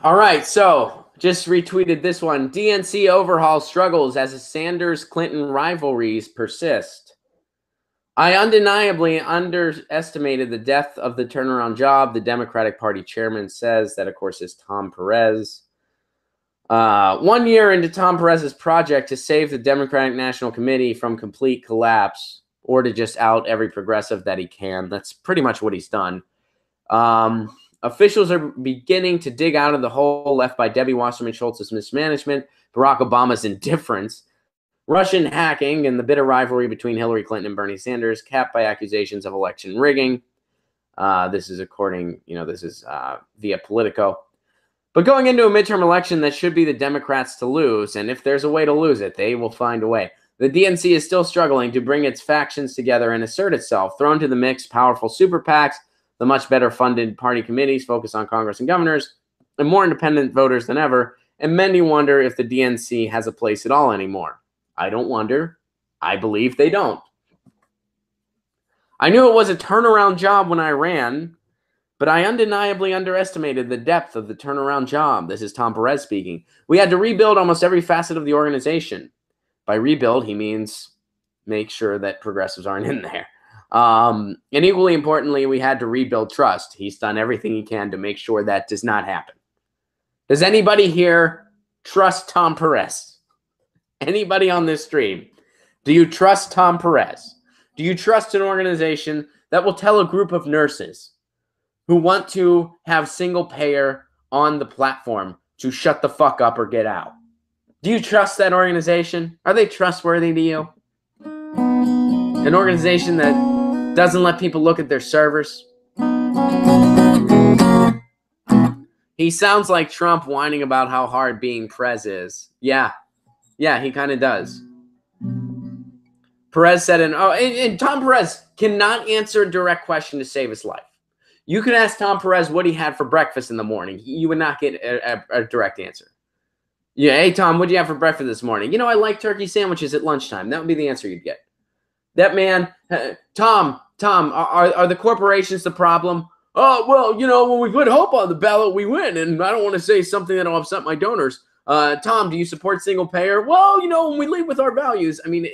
All right, so just retweeted this one. DNC overhaul struggles as the Sanders-Clinton rivalries persist. I undeniably underestimated the depth of the turnaround job. The Democratic Party chairman says that, of course, is Tom Perez. 1 year into Tom Perez's project to save the Democratic National Committee from complete collapse, or to just out every progressive that he can. That's pretty much what he's done. Officials are beginning to dig out of the hole left by Debbie Wasserman Schultz's mismanagement, Barack Obama's indifference, Russian hacking, and the bitter rivalry between Hillary Clinton and Bernie Sanders, capped by accusations of election rigging. This is according, this is via Politico. But going into a midterm election that should be the Democrats to lose, and if there's a way to lose it, they will find a way. The DNC is still struggling to bring its factions together and assert itself. Thrown to the mix, powerful super PACs, the much better funded party committees focus on Congress and governors, and more independent voters than ever, and many wonder if the DNC has a place at all anymore. I don't wonder. I believe they don't. I knew it was a turnaround job when I ran, but I undeniably underestimated the depth of the turnaround job. This is Tom Perez speaking. We had to rebuild almost every facet of the organization. By rebuild, he means make sure that progressives aren't in there. And equally importantly, we had to rebuild trust. He's done everything he can to make sure that does not happen. Does anybody here trust Tom Perez? Anybody on this stream? Do you trust Tom Perez? Do you trust an organization that will tell a group of nurses who want to have single payer on the platform to shut the fuck up or get out? Do you trust that organization? Are they trustworthy to you? An organization that doesn't let people look at their servers? He sounds like Trump whining about how hard being Prez is. Yeah, he kind of does. Perez said, and Tom Perez cannot answer a direct question to save his life. You could ask Tom Perez what he had for breakfast in the morning. You would not get a direct answer. Yeah, hey, Tom, what did you have for breakfast this morning? I like turkey sandwiches at lunchtime. That would be the answer you'd get. That man, Tom, are the corporations the problem? Oh, well, when we put hope on the ballot, we win. And I don't want to say something that'll upset my donors. Tom, do you support single payer? Well, when we lead with our values. I mean,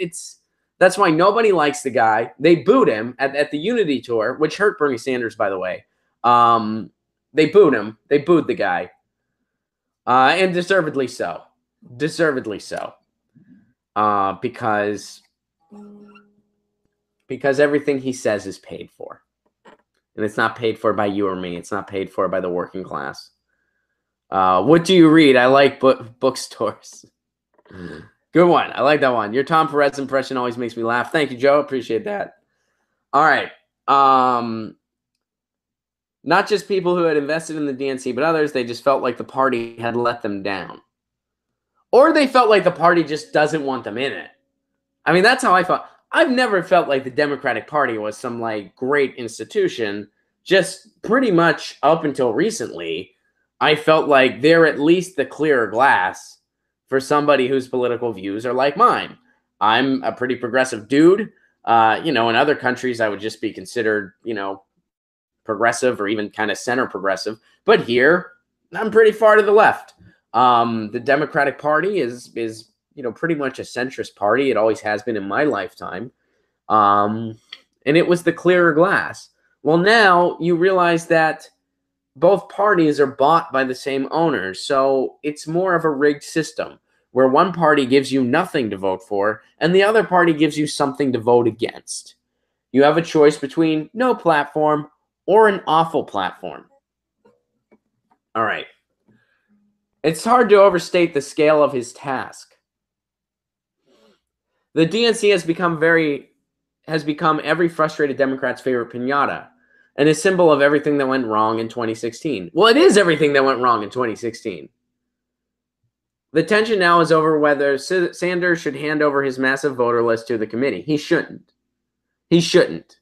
that's why nobody likes the guy. They booed him at the Unity Tour, which hurt Bernie Sanders, by the way. They booed him. They booed the guy. And deservedly so. Deservedly so. Because everything he says is paid for. And it's not paid for by you or me. It's not paid for by the working class. What do you read? I like bookstores. Good one. I like that one. Your Tom Perez impression always makes me laugh. Thank you, Joe. Appreciate that. All right. Not just people who had invested in the DNC, but others, they just felt like the party had let them down. Or they felt like the party just doesn't want them in it. I mean, that's how I felt. I've never felt like the Democratic Party was some great institution. Just pretty much up until recently, I felt like they're at least the clearer glass for somebody whose political views are like mine. I'm a pretty progressive dude. In other countries, I would just be considered, progressive or even kind of center progressive. But here, I'm pretty far to the left. The Democratic Party is pretty much a centrist party. It always has been in my lifetime. And it was the clearer glass. Well, now you realize that both parties are bought by the same owners. So it's more of a rigged system where one party gives you nothing to vote for and the other party gives you something to vote against. You have a choice between no platform or an awful platform. All right. It's hard to overstate the scale of his task. The DNC has become every frustrated Democrat's favorite piñata and a symbol of everything that went wrong in 2016. Well, it is everything that went wrong in 2016. The tension now is over whether Sanders should hand over his massive voter list to the committee. He shouldn't. He shouldn't.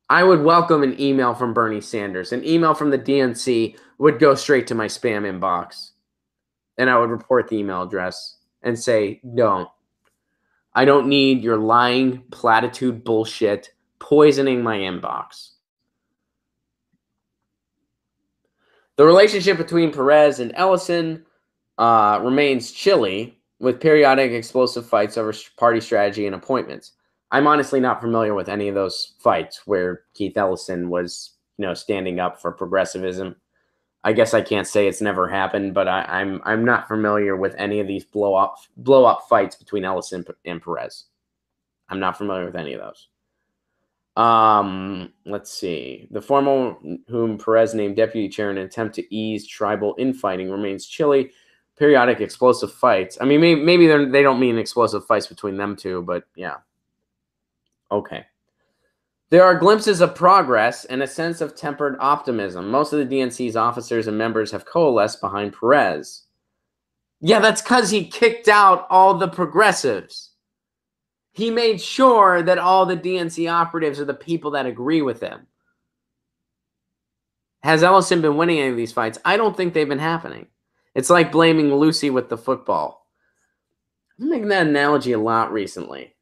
I would welcome an email from Bernie Sanders. An email from the DNC would go straight to my spam inbox. And I would report the email address and say, don't. I don't need your lying platitude bullshit poisoning my inbox. The relationship between Perez and Ellison remains chilly, with periodic explosive fights over party strategy and appointments. I'm honestly not familiar with any of those fights where Keith Ellison was, standing up for progressivism. I guess I can't say it's never happened, but I'm not familiar with any of these blow up fights between Ellison and Perez. I'm not familiar with any of those. Let's see. The former whom Perez named deputy chair in an attempt to ease tribal infighting remains chilly. Periodic explosive fights. I mean, maybe they don't mean explosive fights between them two, but yeah. Okay. There are glimpses of progress and a sense of tempered optimism. Most of the DNC's officers and members have coalesced behind Perez. Yeah, that's because he kicked out all the progressives. He made sure that all the DNC operatives are the people that agree with him. Has Ellison been winning any of these fights? I don't think they've been happening. It's like blaming Lucy with the football. I'm making that analogy a lot recently.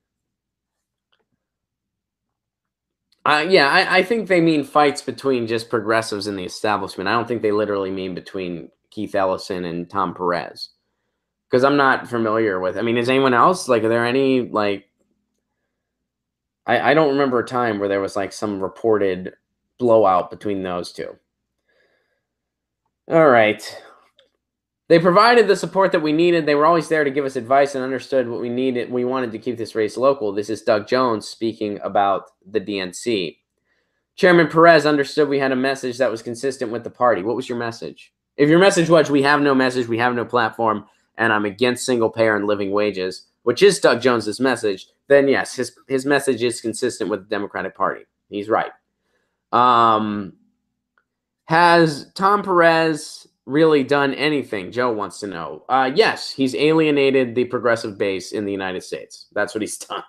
I think they mean fights between just progressives and the establishment. I don't think they literally mean between Keith Ellison and Tom Perez. Because I'm not familiar with... I mean, is anyone else? Are there any, I don't remember a time where there was, some reported blowout between those two. All right. They provided the support that we needed. They were always there to give us advice and understood what we needed. We wanted to keep this race local. This is Doug Jones speaking about the DNC. Chairman Perez understood we had a message that was consistent with the party. What was your message? If your message was, we have no message, we have no platform, and I'm against single payer and living wages, which is Doug Jones's message, then yes, his message is consistent with the Democratic Party. He's right. Has Tom Perez really done anything? Joe wants to know. Yes, he's alienated the progressive base in the United States. That's what he's done.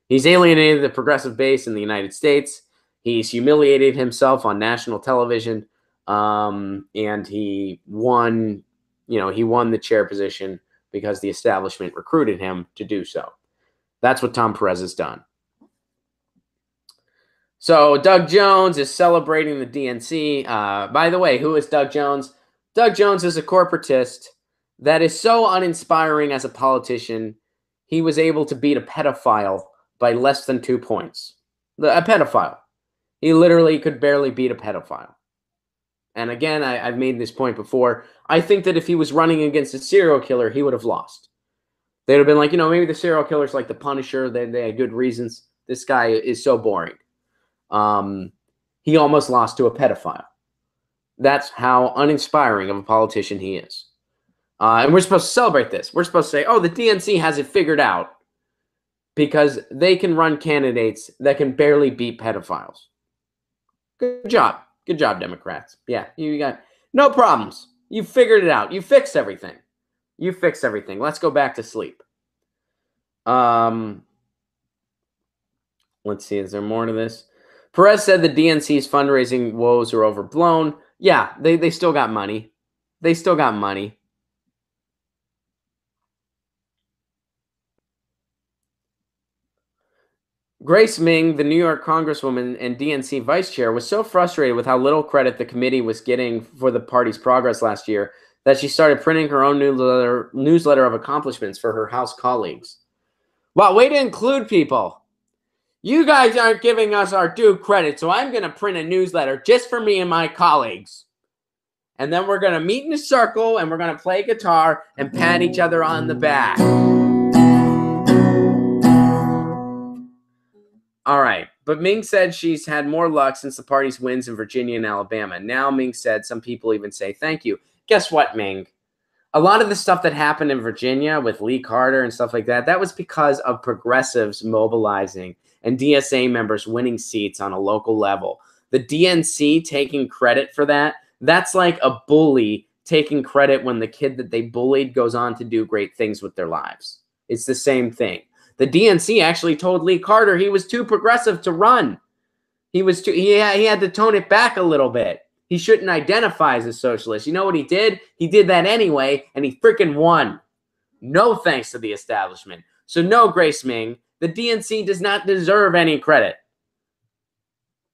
He's alienated the progressive base in the United States. He's humiliated himself on national television, and he won. He won the chair position because the establishment recruited him to do so. That's what Tom Perez has done. So Doug Jones is celebrating the DNC. By the way, who is Doug Jones? Doug Jones is a corporatist that is so uninspiring as a politician, he was able to beat a pedophile by less than 2 points. A pedophile. He literally could barely beat a pedophile. And again, I've made this point before. I think that if he was running against a serial killer, he would have lost. They'd have been like, maybe the serial killer's like the Punisher. They had good reasons. This guy is so boring. He almost lost to a pedophile. That's how uninspiring of a politician he is. And we're supposed to celebrate this. We're supposed to say, oh, the DNC has it figured out because they can run candidates that can barely beat pedophiles. Good job. Good job, Democrats. Yeah, you got no problems. You figured it out. You fixed everything. You fixed everything. Let's go back to sleep. Let's see. Is there more to this? Perez said the DNC's fundraising woes are overblown. Yeah, they still got money. They still got money. Grace Ming, the New York Congresswoman and DNC vice chair, was so frustrated with how little credit the committee was getting for the party's progress last year that she started printing her own newsletter of accomplishments for her House colleagues. Wow, way to include people. You guys aren't giving us our due credit, so I'm going to print a newsletter just for me and my colleagues. And then we're going to meet in a circle, and we're going to play guitar and pat each other on the back. All right. But Ming said she's had more luck since the party's wins in Virginia and Alabama. Now Ming said some people even say thank you. Guess what, Ming? A lot of the stuff that happened in Virginia with Lee Carter and stuff like that, that was because of progressives mobilizing and DSA members winning seats on a local level. The DNC taking credit for that, that's like a bully taking credit when the kid that they bullied goes on to do great things with their lives. It's the same thing. The DNC actually told Lee Carter he was too progressive to run. He had to tone it back a little bit. He shouldn't identify as a socialist. You know what he did? He did that anyway, and he freaking won. No thanks to the establishment. So no, Grace Ming, the DNC does not deserve any credit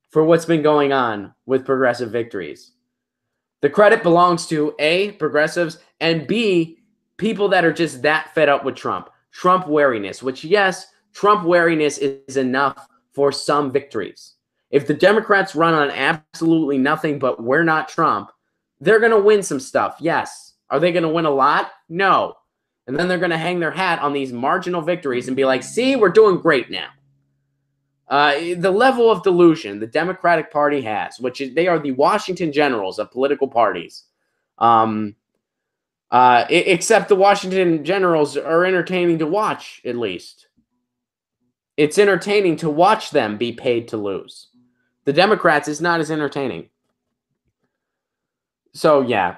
for what's been going on with progressive victories. The credit belongs to A, progressives, and B, people that are just that fed up with Trump. Trump wariness, which, yes, Trump wariness is enough for some victories. If the Democrats run on absolutely nothing but we're not Trump, they're going to win some stuff, yes. Are they going to win a lot? No. And then they're going to hang their hat on these marginal victories and be like, see, we're doing great now. The level of delusion the Democratic Party has, which is they are the Washington Generals of political parties. Except the Washington Generals are entertaining to watch, at least. It's entertaining to watch them be paid to lose. The Democrats is not as entertaining. So, yeah,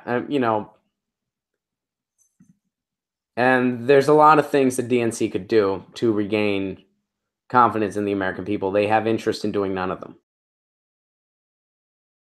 and there's a lot of things the DNC could do to regain confidence in the American people. They have interest in doing none of them.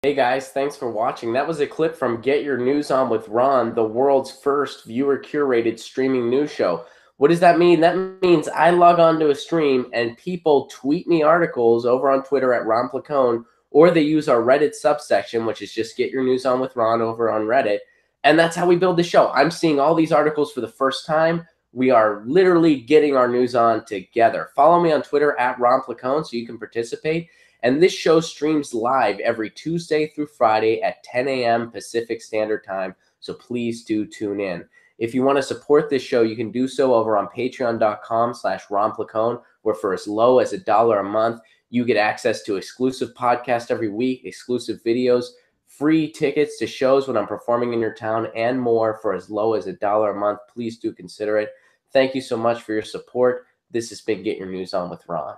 Hey guys, thanks for watching. That was a clip from Get Your News On with Ron, the world's first viewer-curated streaming news show. What does that mean? That means I log on to a stream and people tweet me articles over on Twitter at Ron Placone, or they use our Reddit subsection, which is just Get Your News On with Ron over on Reddit. And that's how we build the show. I'm seeing all these articles for the first time. We are literally getting our news on together. Follow me on Twitter at Ron Placone so you can participate. And this show streams live every Tuesday through Friday at 10 a.m. Pacific Standard Time. So please do tune in. If you want to support this show, you can do so over on patreon.com/Ron Placone, where for as low as $1 a month, you get access to exclusive podcasts every week, exclusive videos, free tickets to shows when I'm performing in your town, and more for as low as $1 a month. Please do consider it. Thank you so much for your support. This has been Get Your News On with Ron.